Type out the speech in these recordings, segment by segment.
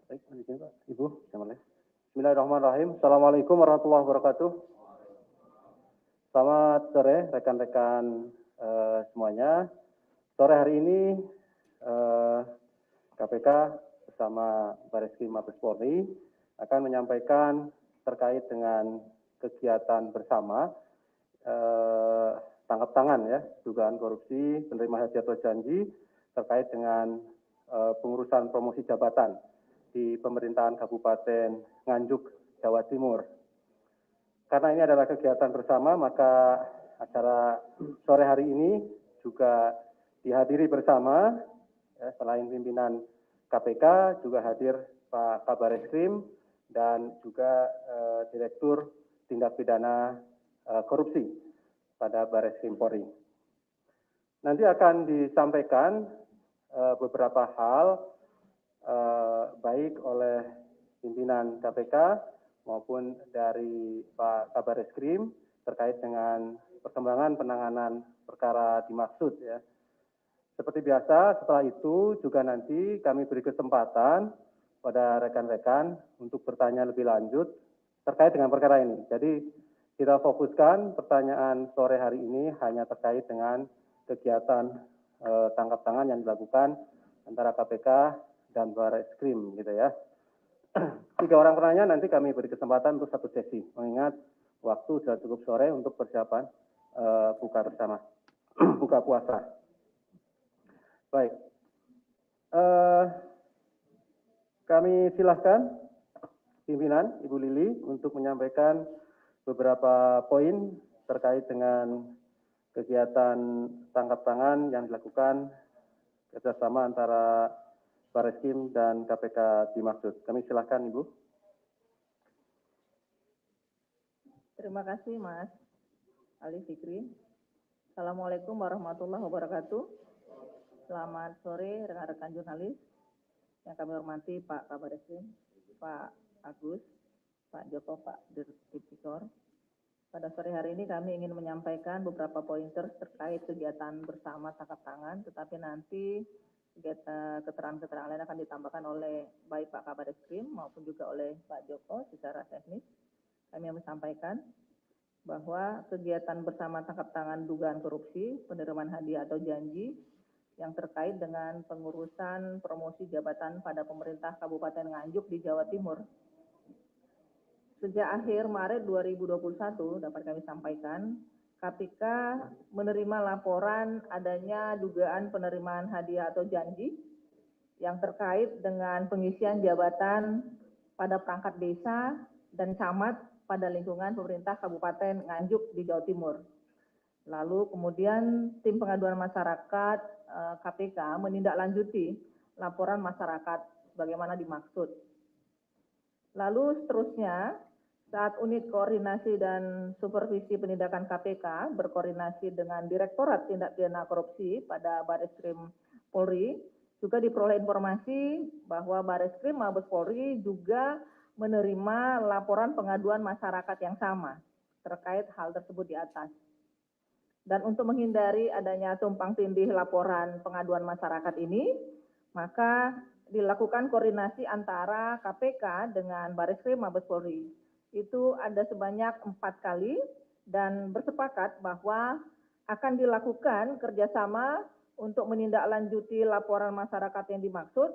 Baik, Pak, Ibu, Bismillahirrahmanirrahim. Assalamualaikum warahmatullahi wabarakatuh. Selamat sore rekan-rekan semuanya. Sore hari ini KPK bersama Bareskrim Mabes Polri akan menyampaikan terkait dengan kegiatan bersama tangkap tangan ya, dugaan korupsi, penerima hadiah atau janji terkait dengan pengurusan promosi jabatan di pemerintahan Kabupaten Nganjuk, Jawa Timur. Karena ini adalah kegiatan bersama, maka acara sore hari ini juga dihadiri bersama, ya, selain pimpinan KPK, juga hadir Pak Kabareskrim dan juga Direktur Tindak Pidana Korupsi pada Bareskrim Polri. Nanti akan disampaikan beberapa hal baik oleh pimpinan KPK maupun dari Pak Kabareskrim terkait dengan perkembangan penanganan perkara dimaksud ya. Seperti biasa, setelah itu juga nanti kami beri kesempatan pada rekan-rekan untuk bertanya lebih lanjut terkait dengan perkara ini. Jadi kita fokuskan pertanyaan sore hari ini hanya terkait dengan kegiatan tangkap tangan yang dilakukan antara KPK dan Bareskrim gitu ya. 3 orang penanya nanti kami beri kesempatan untuk 1 sesi, mengingat waktu sudah cukup sore untuk persiapan buka bersama, buka puasa. Baik, kami silahkan pimpinan Ibu Lili untuk menyampaikan beberapa poin terkait dengan kegiatan tangkap tangan yang dilakukan kerjasama antara Bareskrim dan KPK dimaksud. Kami silahkan Ibu. Terima kasih Mas Ali Fikri. Assalamualaikum warahmatullahi wabarakatuh. Selamat sore rekan-rekan jurnalis yang kami hormati Pak Kabareskrim, Pak Agus, Pak Joko, Pak Dirtipikor. Pada sore hari ini kami ingin menyampaikan beberapa pointer terkait kegiatan bersama tangkap tangan, tetapi nanti keterangan-keterangan lain akan ditambahkan oleh baik Pak Kabareskrim maupun juga oleh Pak Joko secara teknis. Kami menyampaikan bahwa kegiatan bersama tangkap tangan dugaan korupsi, penerimaan hadiah atau janji yang terkait dengan pengurusan promosi jabatan pada pemerintah Kabupaten Nganjuk di Jawa Timur. Sejak akhir Maret 2021 dapat kami sampaikan, KPK menerima laporan adanya dugaan penerimaan hadiah atau janji yang terkait dengan pengisian jabatan pada perangkat desa dan camat pada lingkungan pemerintah Kabupaten Nganjuk di Jawa Timur. Lalu kemudian tim pengaduan masyarakat KPK menindaklanjuti laporan masyarakat sebagaimana dimaksud. Lalu seterusnya, saat unit koordinasi dan supervisi penindakan KPK berkoordinasi dengan Direktorat Tindak Pidana Korupsi pada Bareskrim Polri, juga diperoleh informasi bahwa Bareskrim Mabes Polri juga menerima laporan pengaduan masyarakat yang sama terkait hal tersebut di atas. Dan untuk menghindari adanya tumpang tindih laporan pengaduan masyarakat ini, maka dilakukan koordinasi antara KPK dengan Bareskrim Mabes Polri. Itu ada sebanyak 4 kali dan bersepakat bahwa akan dilakukan kerjasama untuk menindaklanjuti laporan masyarakat yang dimaksud,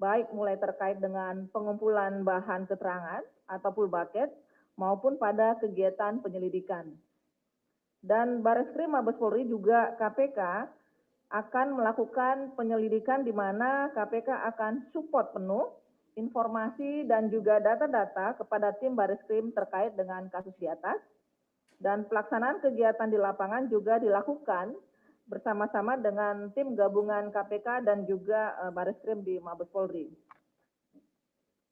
baik mulai terkait dengan pengumpulan bahan keterangan atau full bucket maupun pada kegiatan penyelidikan. Dan Bareskrim Mabes Polri juga KPK akan melakukan penyelidikan di mana KPK akan support penuh informasi dan juga data-data kepada tim Bareskrim terkait dengan kasus di atas. Dan pelaksanaan kegiatan di lapangan juga dilakukan bersama-sama dengan tim gabungan KPK dan juga Bareskrim di Mabes Polri.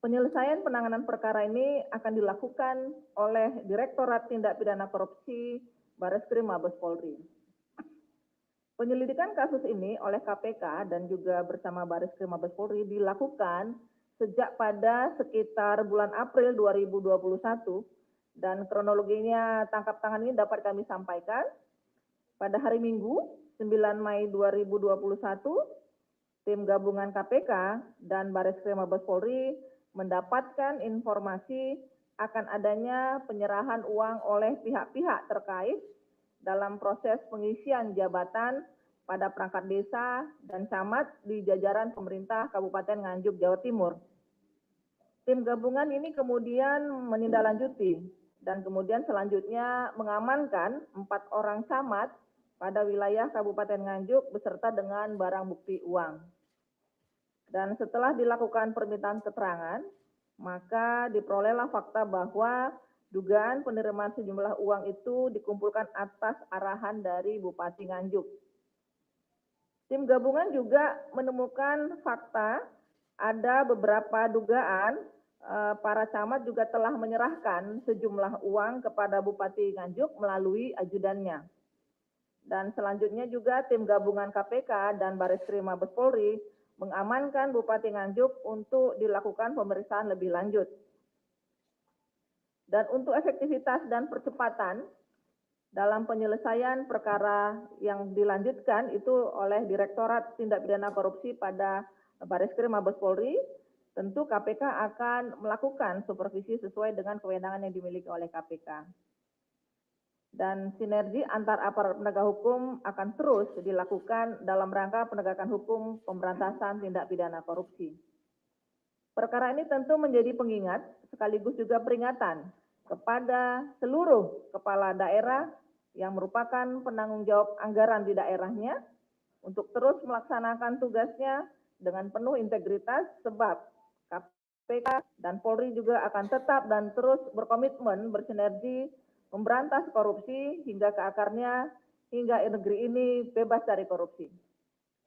Penyelesaian penanganan perkara ini akan dilakukan oleh Direktorat Tindak Pidana Korupsi Bareskrim Mabes Polri. Penyelidikan kasus ini oleh KPK dan juga bersama Bareskrim Mabes Polri dilakukan sejak pada sekitar bulan April 2021 dan kronologinya tangkap tangan ini dapat kami sampaikan. Pada hari Minggu 9 Mei 2021, tim gabungan KPK dan Bareskrim Mabes Polri mendapatkan informasi akan adanya penyerahan uang oleh pihak-pihak terkait dalam proses pengisian jabatan pada perangkat desa dan camat di jajaran pemerintah Kabupaten Nganjuk, Jawa Timur. Tim gabungan ini kemudian menindaklanjuti dan kemudian selanjutnya mengamankan 4 orang camat pada wilayah Kabupaten Nganjuk beserta dengan barang bukti uang. Dan setelah dilakukan permintaan keterangan, maka diperolehlah fakta bahwa dugaan penerimaan sejumlah uang itu dikumpulkan atas arahan dari Bupati Nganjuk. Tim gabungan juga menemukan fakta ada beberapa dugaan para camat juga telah menyerahkan sejumlah uang kepada Bupati Nganjuk melalui ajudannya. Dan selanjutnya juga tim gabungan KPK dan Bareskrim Mabes Polri mengamankan Bupati Nganjuk untuk dilakukan pemeriksaan lebih lanjut. Dan untuk efektivitas dan percepatan dalam penyelesaian perkara yang dilanjutkan itu oleh Direktorat Tindak Pidana Korupsi pada Bareskrim Mabes Polri, tentu KPK akan melakukan supervisi sesuai dengan kewenangan yang dimiliki oleh KPK. Dan sinergi antar aparat penegak hukum akan terus dilakukan dalam rangka penegakan hukum pemberantasan tindak pidana korupsi. Perkara ini tentu menjadi pengingat sekaligus juga peringatan kepada seluruh kepala daerah yang merupakan penanggung jawab anggaran di daerahnya untuk terus melaksanakan tugasnya dengan penuh integritas sebab KPK dan Polri juga akan tetap dan terus berkomitmen bersinergi memberantas korupsi hingga ke akarnya, hingga negeri ini bebas dari korupsi.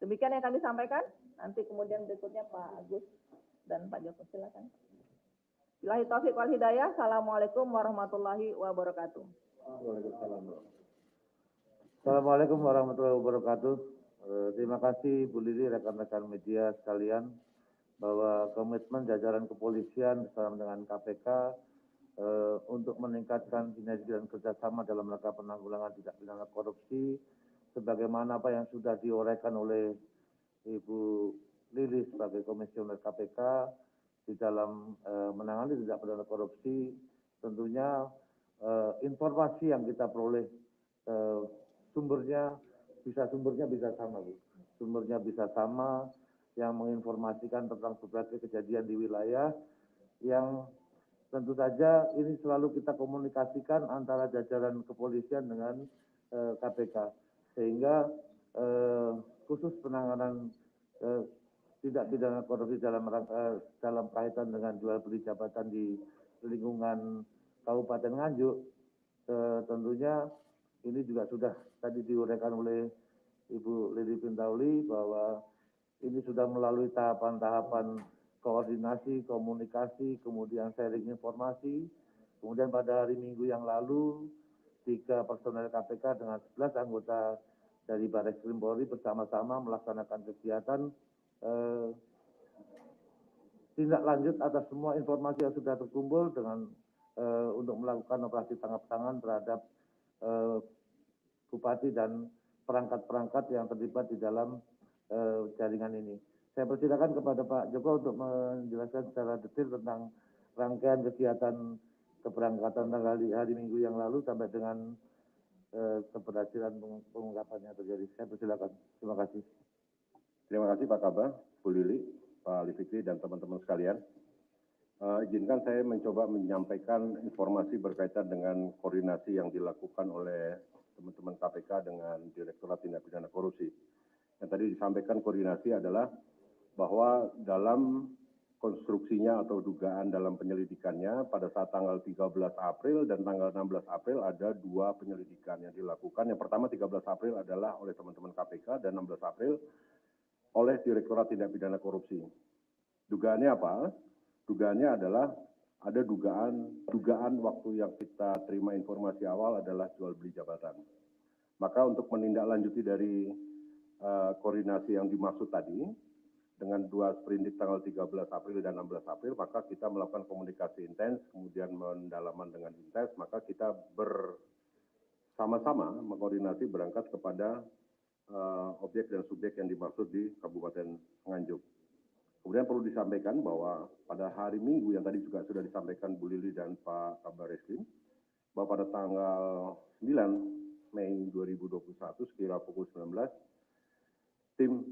Demikian yang kami sampaikan. Nanti kemudian berikutnya Pak Agus dan Pak Joko, silakan. Billahi taufiq wal hidayah. Assalamualaikum warahmatullahi wabarakatuh. Assalamualaikum warahmatullahi wabarakatuh. Terima kasih Bu Lili, rekan-rekan media sekalian, bahwa komitmen jajaran kepolisian bersama dengan KPK untuk meningkatkan sinergi dan kerjasama dalam rangka penanggulangan tindak pidana korupsi, sebagaimana apa yang sudah diuraikan oleh Ibu Lili sebagai komisioner KPK di dalam menangani tindak pidana korupsi. Tentunya informasi yang kita peroleh sumbernya bisa sama, Bu. Sumbernya bisa sama, yang menginformasikan tentang berbagai kejadian di wilayah yang tentu saja ini selalu kita komunikasikan antara jajaran kepolisian dengan KPK, sehingga khusus penanganan tindak pidana korupsi dalam kaitan dengan jual beli jabatan di lingkungan Kabupaten Nganjuk, tentunya ini juga sudah tadi diuraikan oleh Ibu Lili Pintauli bahwa ini sudah melalui tahapan-tahapan koordinasi, komunikasi, kemudian sharing informasi. Kemudian pada hari Minggu yang lalu, 3 personel KPK dengan 11 anggota dari Bareskrim Polri bersama-sama melaksanakan kegiatan tindak lanjut atas semua informasi yang sudah terkumpul dengan untuk melakukan operasi tangkap tangan terhadap Bupati dan perangkat-perangkat yang terlibat di dalam jaringan ini. Saya persilakan kepada Pak Joko untuk menjelaskan secara detail tentang rangkaian kegiatan keberangkatan tanggal hari Minggu yang lalu sampai dengan keberhasilan pengungkapannya terjadi. Saya persilakan. Terima kasih. Terima kasih Pak Kabah, Bu Lili, Pak Ali Fikri, dan teman-teman sekalian. Izinkan saya mencoba menyampaikan informasi berkaitan dengan koordinasi yang dilakukan oleh teman-teman KPK dengan Direktorat Tindak Pidana Korupsi. Yang tadi disampaikan koordinasi adalah bahwa dalam konstruksinya atau dugaan dalam penyelidikannya pada saat tanggal 13 April dan tanggal 16 April ada dua penyelidikan yang dilakukan. Yang pertama 13 April adalah oleh teman-teman KPK dan 16 April oleh Direktorat Tindak Pidana Korupsi. Dugaannya apa? Dugaannya adalah ada dugaan waktu yang kita terima informasi awal adalah jual beli jabatan. Maka untuk menindaklanjuti dari koordinasi yang dimaksud tadi, dengan dua sprindik tanggal 13 April dan 16 April, maka kita melakukan komunikasi intens, kemudian pendalaman dengan intens, maka kita bersama-sama mengkoordinasi berangkat kepada objek dan subjek yang dimaksud di Kabupaten Nganjuk. Kemudian perlu disampaikan bahwa pada hari Minggu yang tadi juga sudah disampaikan Bu Lili dan Pak Kabar Eskrim, bahwa pada tanggal 9 Mei 2021 sekira pukul 19, tim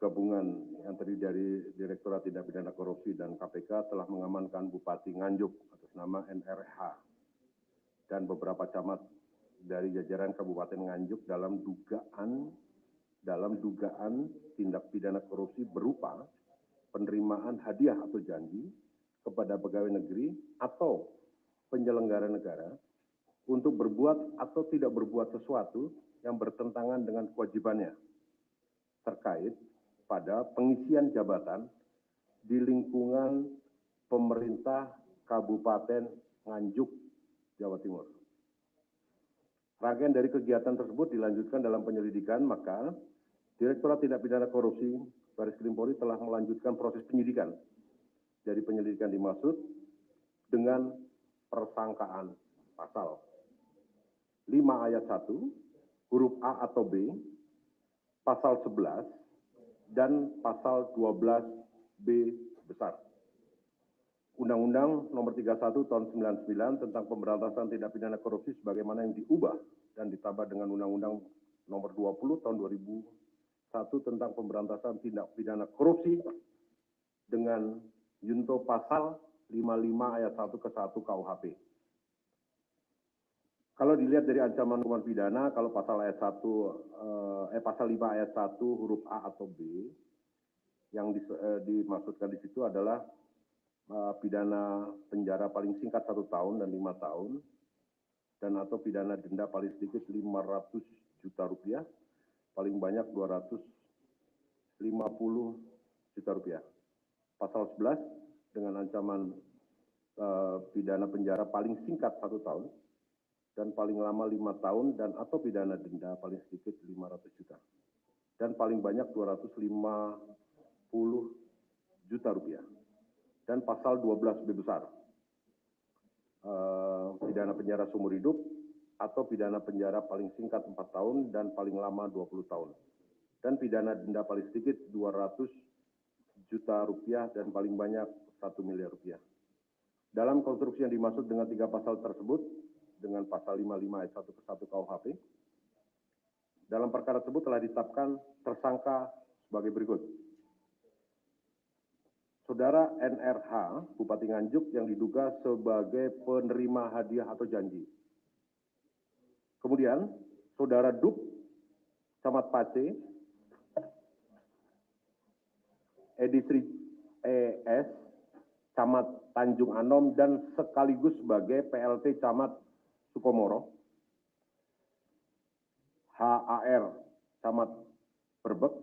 gabungan yang terdiri dari Direktorat Tindak Pidana Korupsi dan KPK telah mengamankan Bupati Nganjuk atas nama NRH dan beberapa camat dari jajaran Kabupaten Nganjuk dalam dugaan tindak pidana korupsi berupa penerimaan hadiah atau janji kepada pegawai negeri atau penyelenggara negara untuk berbuat atau tidak berbuat sesuatu yang bertentangan dengan kewajibannya terkait pada pengisian jabatan di lingkungan pemerintah Kabupaten Nganjuk, Jawa Timur. Rangkaian dari kegiatan tersebut dilanjutkan dalam penyelidikan, maka Direktorat Tindak Pidana Korupsi Baris Krim Polri telah melanjutkan proses penyidikan dari penyelidikan dimaksud dengan persangkaan pasal 5 ayat 1, huruf A atau B, pasal 11, dan pasal 12B besar. Undang-Undang Nomor 31 Tahun 99 tentang Pemberantasan Tindak Pidana Korupsi sebagaimana yang diubah dan ditambah dengan Undang-Undang Nomor 20 Tahun 2001 tentang Pemberantasan Tindak Pidana Korupsi dengan junto pasal 55 ayat 1 ke 1 KUHP. Kalau dilihat dari ancaman hukuman pidana, kalau pasal ayat 1 pasal 5 ayat 1 huruf A atau B yang dimaksudkan di situ adalah pidana penjara paling singkat 1 tahun dan 5 tahun dan atau pidana denda paling sedikit 500 juta rupiah, paling banyak 250 juta rupiah. Pasal 11 dengan ancaman pidana penjara paling singkat 1 tahun dan paling lama 5 tahun dan atau pidana denda paling sedikit 500 juta dan paling banyak 250 juta rupiah. Dan pasal 12B besar, pidana penjara seumur hidup atau pidana penjara paling singkat 4 tahun dan paling lama 20 tahun. Dan pidana denda paling sedikit 200 juta rupiah dan paling banyak 1 miliar rupiah. Dalam konstruksi yang dimaksud dengan 3 pasal tersebut, dengan pasal 55 ayat 1 ke 1 KUHP, dalam perkara tersebut telah ditetapkan tersangka sebagai berikut. Saudara NRH, Bupati Nganjuk yang diduga sebagai penerima hadiah atau janji. Kemudian, Saudara Duk, Camat Pace, Edisri ES, Camat Tanjung Anom, dan sekaligus sebagai PLT Camat Sukomoro, HAR, Camat Berbek,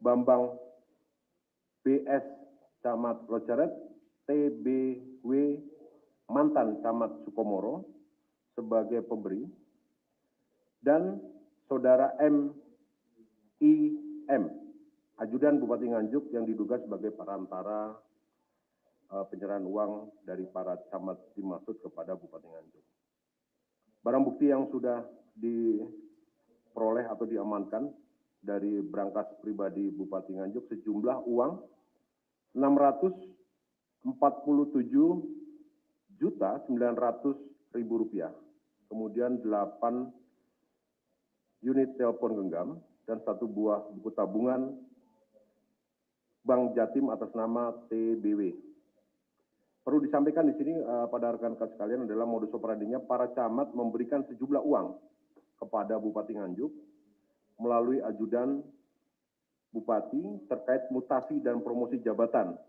Bambang BS, Camat Loceret, TBW, mantan Camat Sukomoro, sebagai pemberi, dan Saudara MIM, Ajudan Bupati Nganjuk yang diduga sebagai perantara penyerahan uang dari para camat dimaksud kepada Bupati Nganjuk. Barang bukti yang sudah diperoleh atau diamankan dari berangkas pribadi Bupati Nganjuk sejumlah uang 647.900.000 rupiah kemudian 8 unit telepon genggam, dan 1 buah buku tabungan Bank Jatim atas nama TBW. Perlu disampaikan di sini pada rekan-rekan sekalian adalah modus operandinya para camat memberikan sejumlah uang kepada Bupati Nganjuk melalui ajudan Bupati terkait mutasi dan promosi jabatan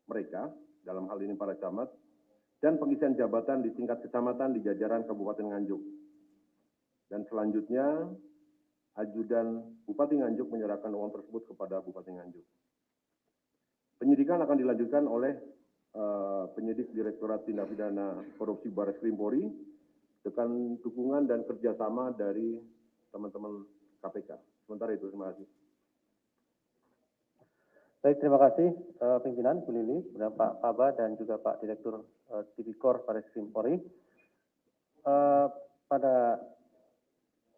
mereka, dalam hal ini para camat, dan pengisian jabatan di tingkat kecamatan di jajaran Kabupaten Nganjuk. Dan selanjutnya, ajudan Bupati Nganjuk menyerahkan uang tersebut kepada Bupati Nganjuk. Penyidikan akan dilanjutkan oleh penyidik Direktorat Tindak Pidana Korupsi Barreskrim Polri dengan dukungan dan kerjasama dari teman-teman KPK. Sementara itu, terima kasih. Baik, terima kasih pimpinan Bu Lili, kemudian Pak Kaba dan juga Pak Direktur Tipikor Barreskrim Polri. Pada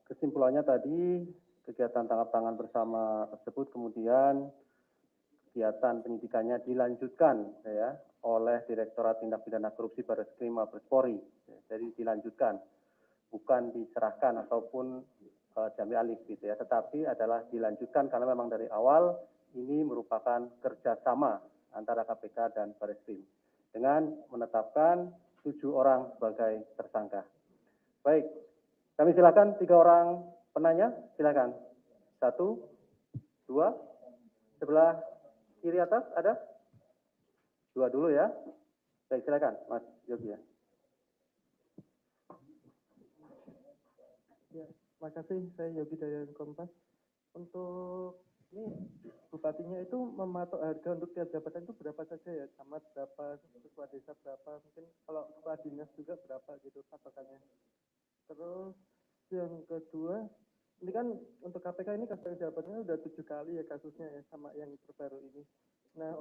kesimpulannya tadi, kegiatan tangkap tangan bersama tersebut kemudian kegiatan penyidikannya dilanjutkan ya oleh Direktorat Tindak Pidana Korupsi Barreskrim Mabes Polri. Jadi dilanjutkan, bukan diserahkan ataupun diambil alih gitu ya, tetapi adalah dilanjutkan karena memang dari awal ini merupakan kerjasama antara KPK dan Barreskrim dengan menetapkan 7 orang sebagai tersangka. Baik, kami silakan 3 orang penanya, silakan. 1, 2, sebelah kiri atas ada? 2 dulu ya. Baik, silakan Mas Yogi ya. Ya, terima kasih. Saya Yogi dari Kompas. Untuk ini bupatinya itu mematok harga untuk tiap jabatan itu berapa saja ya? Camat berapa, ketua desa berapa, mungkin kalau kepala dinas juga berapa gitu patokannya. Terus yang kedua, ini kan untuk KPK ini kasus jabatannya udah 7 kali ya kasusnya ya sama yang terbaru ini. Nah,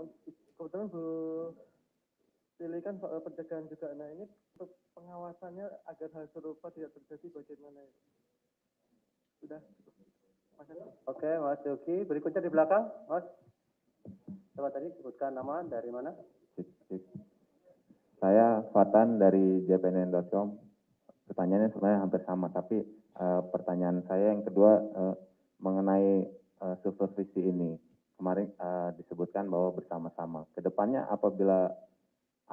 kebetulan Bu Lili kan soal pencegahan juga. Nah, ini untuk pengawasannya agar hal serupa tidak terjadi bagaimana ya? Sudah cukup. Terima kasih. Oke, Mas Yogi. Berikutnya di belakang, Mas. Coba tadi sebutkan nama, dari mana? Saya Fatan dari jpnn.com. Pertanyaannya sebenarnya hampir sama, tapi pertanyaan saya yang kedua mengenai supervisi ini. Kemarin disebutkan bahwa bersama-sama. Kedepannya apabila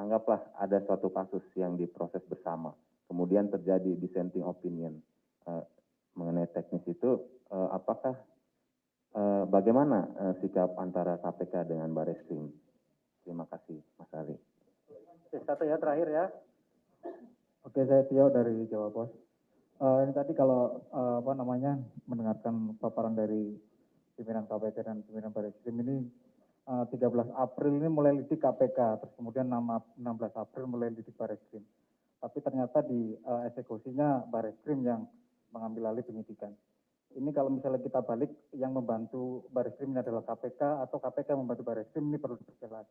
anggaplah ada suatu kasus yang diproses bersama, kemudian terjadi dissenting opinion mengenai teknis itu, apakah bagaimana sikap antara KPK dengan Barreskrim? Terima kasih, Mas Ali. Oke, 1 ya, terakhir ya. Oke, saya Tio dari Jawa Pos. Ini tadi kalau mendengarkan paparan dari pimpinan KPK dan pimpinan Barreskrim ini 13 April ini mulai lidik KPK, terus kemudian 16 April mulai lidik Barreskrim. Tapi ternyata di eksekusinya Barreskrim yang mengambil alih penyidikan. Ini kalau misalnya kita balik, yang membantu Barreskrim ini adalah KPK atau KPK yang membantu Barreskrim, ini perlu diperjelas.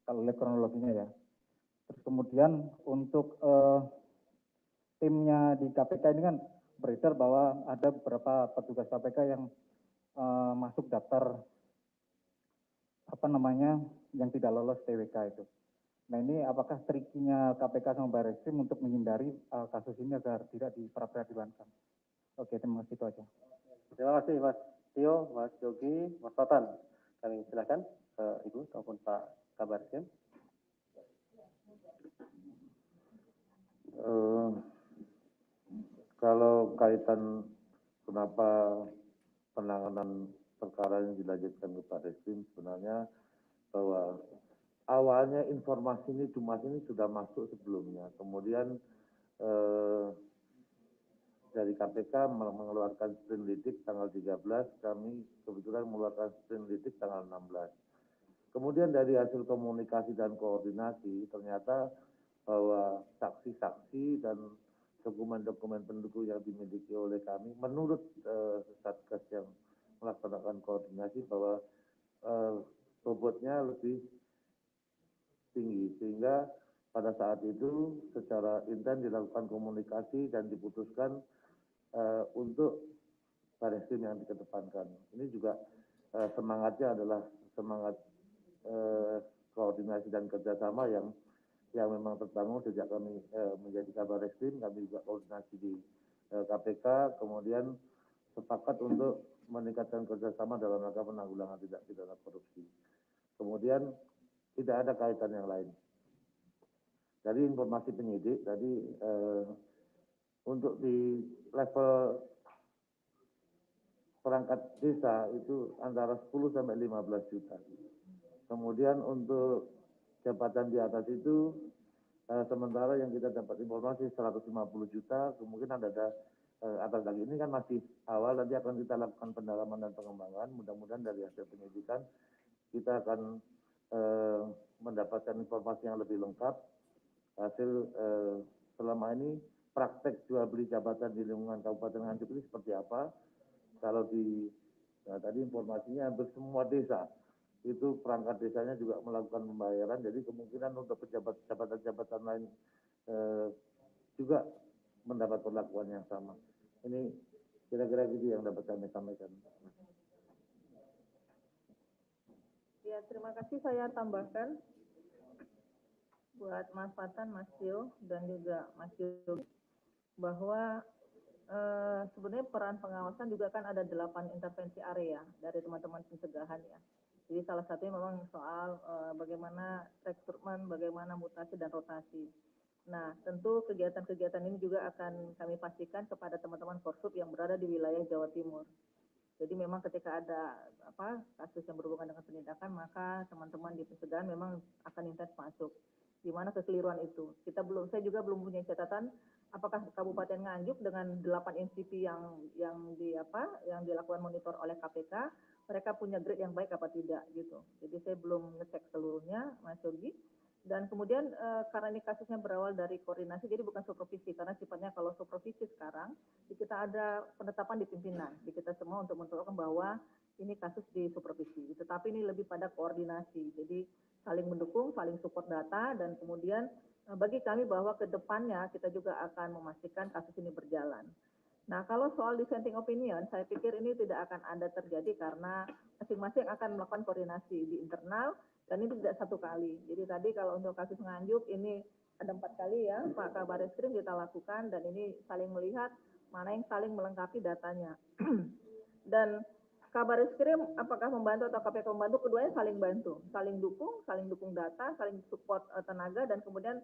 Kalau lihat kronologinya ya. Terus kemudian untuk timnya di KPK ini kan beredar bahwa ada beberapa petugas KPK yang masuk daftar yang tidak lolos TWK itu. Nah, ini apakah trikinya KPK sama Barreskrim untuk menghindari kasus ini agar tidak diperadilankan? Oke, terima kasih, itu aja. Terima kasih Mas Tio, Mas Yogi, Mas Fatan. Kami silakan Ibu ataupun Pak Kabarskrim. Kalau kaitan kenapa penanganan perkara yang dilanjutkan ke Barreskrim, sebenarnya bahwa awalnya informasi ini sudah masuk sebelumnya. Kemudian dari KPK mengeluarkan sprindidik tanggal 13, kami kebetulan mengeluarkan sprindidik tanggal 16. Kemudian dari hasil komunikasi dan koordinasi, ternyata bahwa saksi-saksi dan dokumen-dokumen pendukung yang dimiliki oleh kami, menurut Satgas yang melaksanakan koordinasi bahwa bobotnya lebih tinggi, sehingga pada saat itu secara intens dilakukan komunikasi dan diputuskan untuk Barreskrim yang dikedepankan. Ini juga semangatnya adalah semangat koordinasi dan kerjasama yang yang memang terbangun sejak kami menjadi Kabar Reskrim, kami juga koordinasi di KPK, kemudian sepakat untuk meningkatkan kerjasama dalam rangka penanggulangan tindak pidana korupsi. Kemudian tidak ada kaitan yang lain. Dari informasi penyidik, tadi untuk di level perangkat desa itu antara 10 sampai 15 juta. Kemudian untuk jabatan di atas itu sementara yang kita dapat informasi 150 juta, kemungkinan ada atas lagi. Ini kan masih awal, nanti akan kita lakukan pendalaman dan pengembangan. Mudah-mudahan dari hasil penyidikan kita akan mendapatkan informasi yang lebih lengkap. Hasil selama ini praktek jual beli jabatan di lingkungan Kabupaten Nganjuk ini seperti apa? Kalau tadi informasinya hampir semua desa itu perangkat desanya juga melakukan pembayaran, jadi kemungkinan untuk jabatan-jabatan lain juga mendapat perlakuan yang sama. Ini kira-kira gitu yang dapat kami sampaikan. Ya, terima kasih. Saya tambahkan buat Mas Fatan, Mas Tio, dan juga Mas Yogi, bahwa sebenarnya peran pengawasan juga kan ada 8 intervensi area dari teman-teman pencegahan ya. Jadi salah satunya memang soal bagaimana rekrutmen, bagaimana mutasi dan rotasi. Nah, tentu kegiatan-kegiatan ini juga akan kami pastikan kepada teman-teman Korsub yang berada di wilayah Jawa Timur. Jadi memang ketika ada kasus yang berhubungan dengan penindakan, maka teman-teman di pencegahan memang akan intens masuk. Di mana kekeliruan itu? Saya juga belum punya catatan apakah Kabupaten Nganjuk dengan 8 NCP yang dilakukan monitor oleh KPK, mereka punya grade yang baik apa tidak gitu. Jadi saya belum ngecek seluruhnya, Mas Yogi. Dan kemudian karena ini kasusnya berawal dari koordinasi, jadi bukan supervisi, karena sifatnya kalau supervisi sekarang, kita ada penetapan di pimpinan, di kita semua untuk menentukan bahwa ini kasus di supervisi. Tetapi ini lebih pada koordinasi, jadi saling mendukung, saling support data, dan kemudian bagi kami bahwa ke depannya kita juga akan memastikan kasus ini berjalan. Nah, kalau soal dissenting opinion, saya pikir ini tidak akan ada terjadi karena masing-masing akan melakukan koordinasi di internal, dan ini tidak satu kali. Jadi tadi kalau untuk kasus Nganjuk ini ada 4 kali ya, Pak Kabar Reskrim kita lakukan, dan ini saling melihat mana yang saling melengkapi datanya. Dan Kabar Reskrim apakah membantu atau KPK membantu, keduanya saling bantu, saling dukung data, saling support tenaga, dan kemudian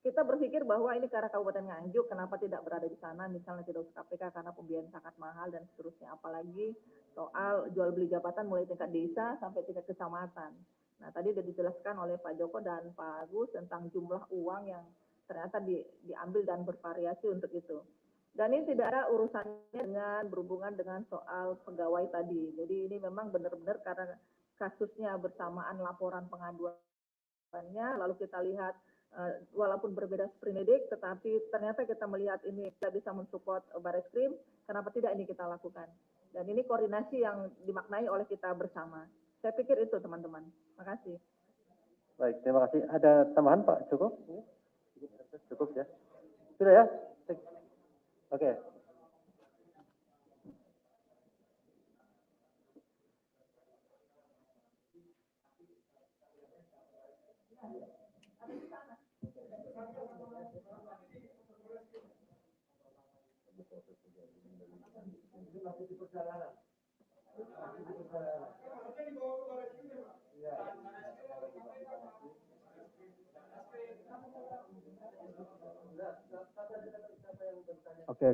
kita berpikir bahwa ini karena Kabupaten Nganjuk, kenapa tidak berada di sana, misalnya tidak usah KPK karena pembiayaan sangat mahal dan seterusnya. Apalagi soal jual beli jabatan mulai tingkat desa sampai tingkat kecamatan. Nah, tadi sudah dijelaskan oleh Pak Joko dan Pak Agus tentang jumlah uang yang ternyata diambil dan bervariasi untuk itu. Dan ini tidak ada urusannya dengan berhubungan dengan soal pegawai tadi. Jadi ini memang benar-benar karena kasusnya bersamaan laporan pengaduannya, lalu kita lihat walaupun berbeda sprindik, tetapi ternyata kita melihat ini kita bisa mensupport Barreskrim, kenapa tidak ini kita lakukan. Dan ini koordinasi yang dimaknai oleh kita bersama. Saya pikir itu teman-teman. Terima kasih. Baik, terima kasih. Ada tambahan Pak? Cukup? Cukup ya? Sudah ya? Oke.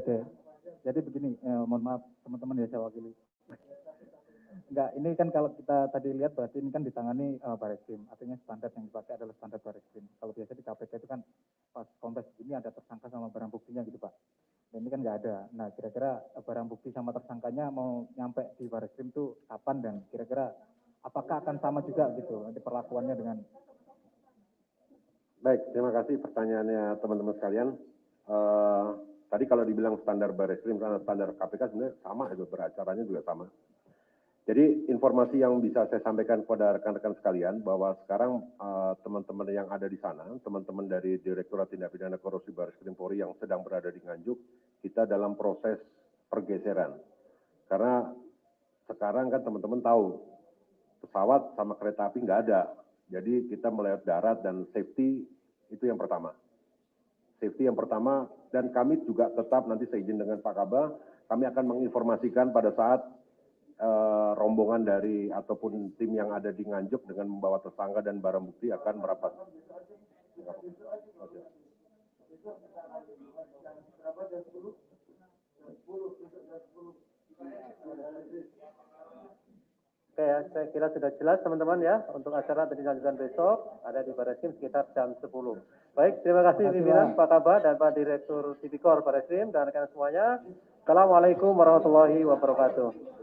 Oke. Jadi begini, mohon maaf teman-teman ya, saya wakili. Enggak, ini kan kalau kita tadi lihat berarti ini kan ditangani Barreskrim, artinya standar yang dipakai adalah standar Barreskrim. Kalau biasa di KPK itu kan pas konteks ini ada tersangka sama barang buktinya gitu Pak. Dan ini kan nggak ada. Nah, kira-kira barang bukti sama tersangkanya mau nyampe di Barreskrim itu kapan dan kira-kira apakah akan sama juga gitu nanti perlakuannya dengan. Baik, terima kasih pertanyaannya teman-teman sekalian. Tadi kalau dibilang standar Barreskrim karena standar KPK sebenarnya sama, itu beracaranya juga sama. Jadi informasi yang bisa saya sampaikan kepada rekan-rekan sekalian bahwa sekarang teman-teman yang ada di sana, teman-teman dari Direktorat Tindak Pidana Korupsi Barreskrim Polri yang sedang berada di Nganjuk, kita dalam proses pergeseran. Karena sekarang kan teman-teman tahu pesawat sama kereta api nggak ada. Jadi kita melihat darat dan safety Itu yang pertama. Safety yang pertama, dan kami juga tetap nanti seizin dengan Pak Kabah, kami akan menginformasikan pada saat rombongan dari ataupun tim yang ada di Nganjuk dengan membawa tersangka dan barang bukti akan merapat. Oke ya, saya kira sudah jelas teman-teman ya, untuk acara nanti dilanjutkan besok, ada di Barreskrim sekitar jam 10. Baik, terima kasih pimpinan Pak Kabah dan Pak Direktur Tipikor Barreskrim dan rekan semuanya. Assalamualaikum warahmatullahi wabarakatuh.